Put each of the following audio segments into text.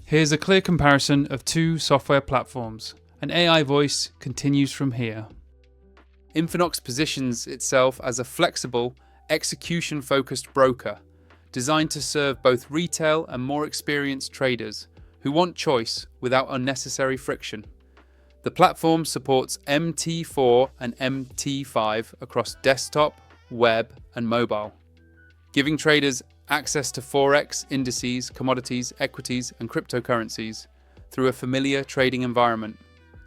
Here's a clear comparison of two software platforms. An AI voice continues from here. Infinox positions itself as a flexible, execution-focused broker, designed to serve both retail and more experienced traders who want choice without unnecessary friction. The platform supports MT4 and MT5 across desktop, web, and mobile, giving traders access to Forex, indices, commodities, equities, and cryptocurrencies through a familiar trading environment.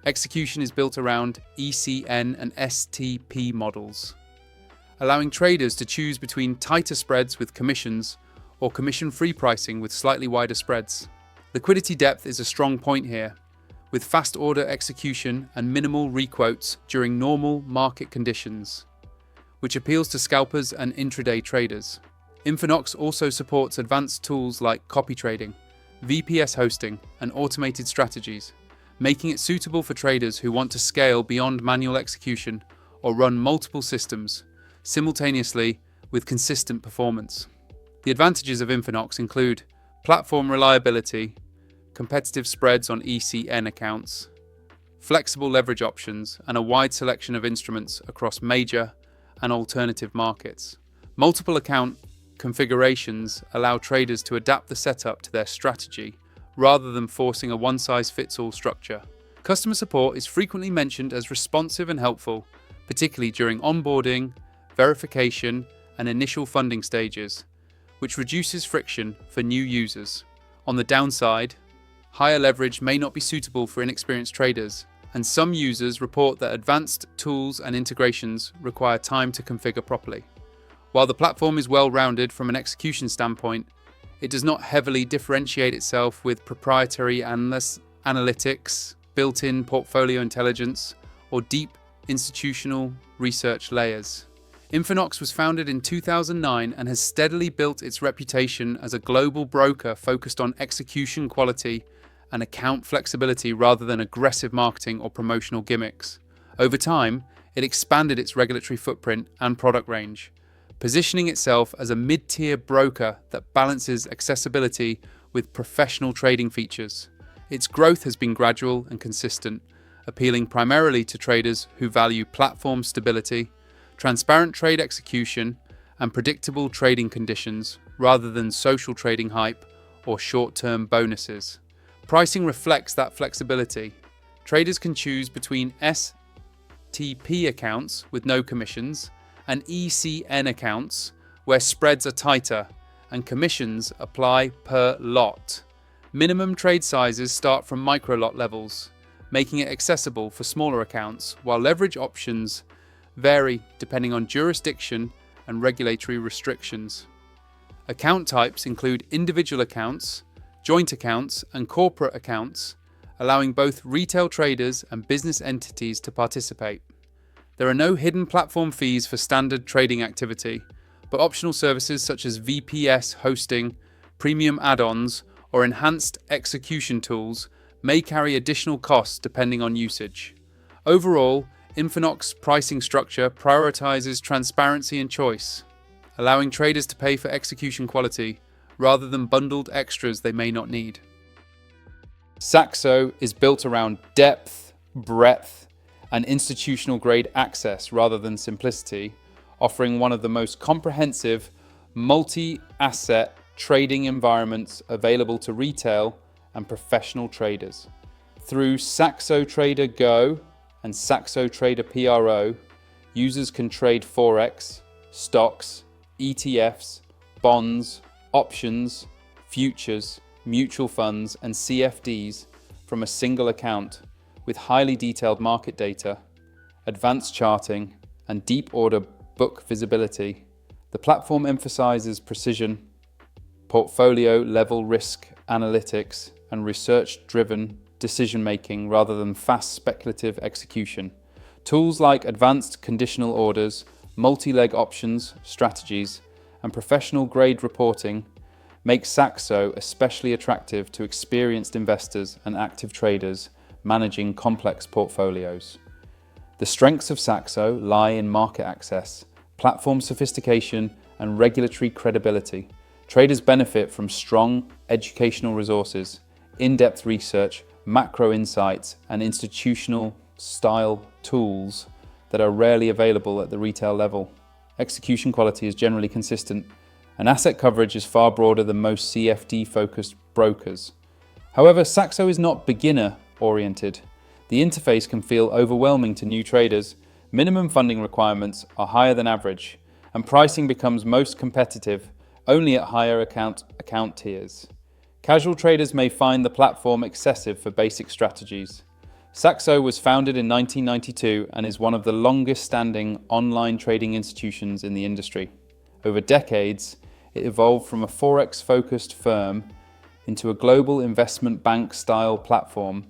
Execution is built around ECN and STP models, allowing traders to choose between tighter spreads with commissions or commission-free pricing with slightly wider spreads. Liquidity depth is a strong point here, with fast order execution and minimal requotes during normal market conditions, which appeals to scalpers and intraday traders. Infinox also supports advanced tools like copy trading, VPS hosting, and automated strategies, making it suitable for traders who want to scale beyond manual execution or run multiple systems simultaneously with consistent performance. The advantages of Infinox include platform reliability, competitive spreads on ECN accounts, flexible leverage options, and a wide selection of instruments across major and alternative markets. Multiple account configurations allow traders to adapt the setup to their strategy rather than forcing a one-size-fits-all structure. Customer support is frequently mentioned as responsive and helpful, particularly during onboarding, verification, and initial funding stages, which reduces friction for new users. On the downside, higher leverage may not be suitable for inexperienced traders, and some users report that advanced tools and integrations require time to configure properly. While the platform is well-rounded from an execution standpoint, it does not heavily differentiate itself with proprietary analytics, built-in portfolio intelligence, or deep institutional research layers. Infinox was founded in 2009 and has steadily built its reputation as a global broker focused on execution quality and account flexibility rather than aggressive marketing or promotional gimmicks. Over time, it expanded its regulatory footprint and product range, positioning itself as a mid-tier broker that balances accessibility with professional trading features. Its growth has been gradual and consistent, appealing primarily to traders who value platform stability, transparent trade execution, and predictable trading conditions rather than social trading hype or short-term bonuses. Pricing reflects that flexibility. Traders can choose between STP accounts with no commissions and ECN accounts where spreads are tighter and commissions apply per lot. Minimum trade sizes start from micro lot levels, making it accessible for smaller accounts, while leverage options vary depending on jurisdiction and regulatory restrictions. Account types include individual accounts, joint accounts, and corporate accounts, allowing both retail traders and business entities to participate. There are no hidden platform fees for standard trading activity, but optional services such as VPS hosting, premium add-ons, or enhanced execution tools may carry additional costs depending on usage. Overall, Infinox pricing structure prioritizes transparency and choice, allowing traders to pay for execution quality rather than bundled extras they may not need. SAXO is built around depth, breadth, and institutional-grade access rather than simplicity, offering one of the most comprehensive multi-asset trading environments available to retail and professional traders. Through SAXO Trader Go and SAXO Trader PRO, users can trade Forex, stocks, ETFs, bonds, options, futures, mutual funds, and CFDs from a single account with highly detailed market data, advanced charting, and deep order book visibility. The platform emphasizes precision, portfolio level risk analytics, and research-driven decision-making rather than fast speculative execution. Tools like advanced conditional orders, multi-leg options, strategies, and professional-grade reporting make SAXO especially attractive to experienced investors and active traders managing complex portfolios. The strengths of SAXO lie in market access, platform sophistication, and regulatory credibility. Traders benefit from strong educational resources, in-depth research, macro insights, and institutional style tools that are rarely available at the retail level. Execution quality is generally consistent, and asset coverage is far broader than most CFD-focused brokers. However, SAXO is not beginner-oriented. The interface can feel overwhelming to new traders, minimum funding requirements are higher than average, and pricing becomes most competitive only at higher account tiers. Casual traders may find the platform excessive for basic strategies. SAXO was founded in 1992 and is one of the longest-standing online trading institutions in the industry. Over decades, it evolved from a Forex-focused firm into a global investment bank-style platform,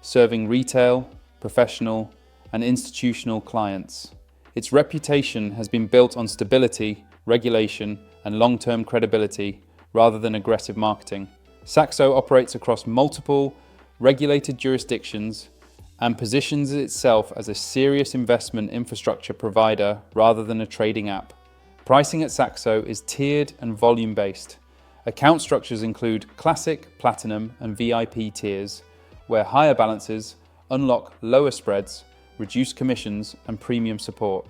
serving retail, professional, and institutional clients. Its reputation has been built on stability, regulation, and long-term credibility rather than aggressive marketing. SAXO operates across multiple regulated jurisdictions and positions itself as a serious investment infrastructure provider rather than a trading app. Pricing at SAXO is tiered and volume-based. Account structures include Classic, Platinum, and VIP tiers, where higher balances unlock lower spreads, reduced commissions, and premium support.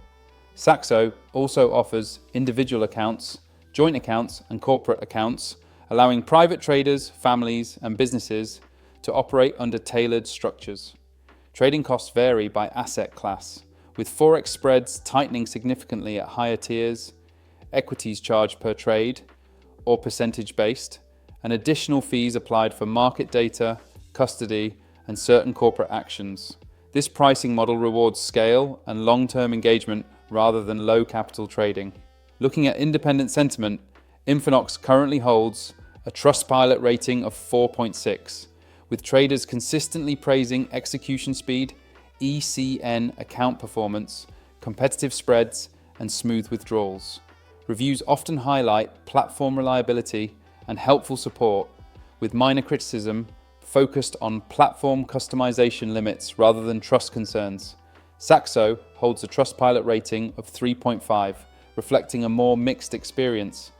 SAXO also offers individual accounts, joint accounts, and corporate accounts, allowing private traders, families, and businesses to operate under tailored structures. Trading costs vary by asset class, with Forex spreads tightening significantly at higher tiers, equities charged per trade or percentage-based, and additional fees applied for market data, custody, and certain corporate actions. This pricing model rewards scale and long-term engagement rather than low capital trading. Looking at independent sentiment, Infinox currently holds a Trustpilot rating of 4.6, with traders consistently praising execution speed, ECN account performance, competitive spreads, and smooth withdrawals. Reviews often highlight platform reliability and helpful support, with minor criticism focused on platform customization limits rather than trust concerns. SAXO holds a Trustpilot rating of 3.5, reflecting a more mixed experience.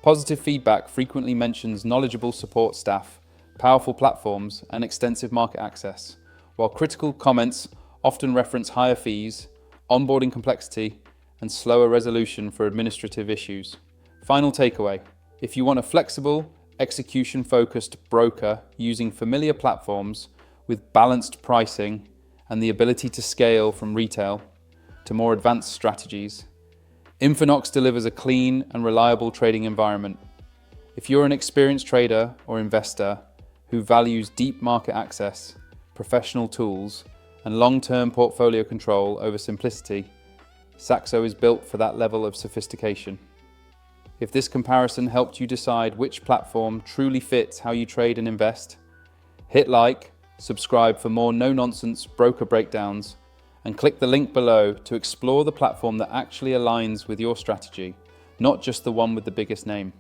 Positive feedback frequently mentions knowledgeable support staff, powerful platforms, and extensive market access, while critical comments often reference higher fees, onboarding complexity, and slower resolution for administrative issues. Final takeaway: if you want a flexible, execution-focused broker using familiar platforms with balanced pricing and the ability to scale from retail to more advanced strategies, Infinox delivers a clean and reliable trading environment. If you're an experienced trader or investor who values deep market access, professional tools, and long-term portfolio control over simplicity, SAXO is built for that level of sophistication. If this comparison helped you decide which platform truly fits how you trade and invest, hit like, subscribe for more no-nonsense broker breakdowns, and click the link below to explore the platform that actually aligns with your strategy, not just the one with the biggest name.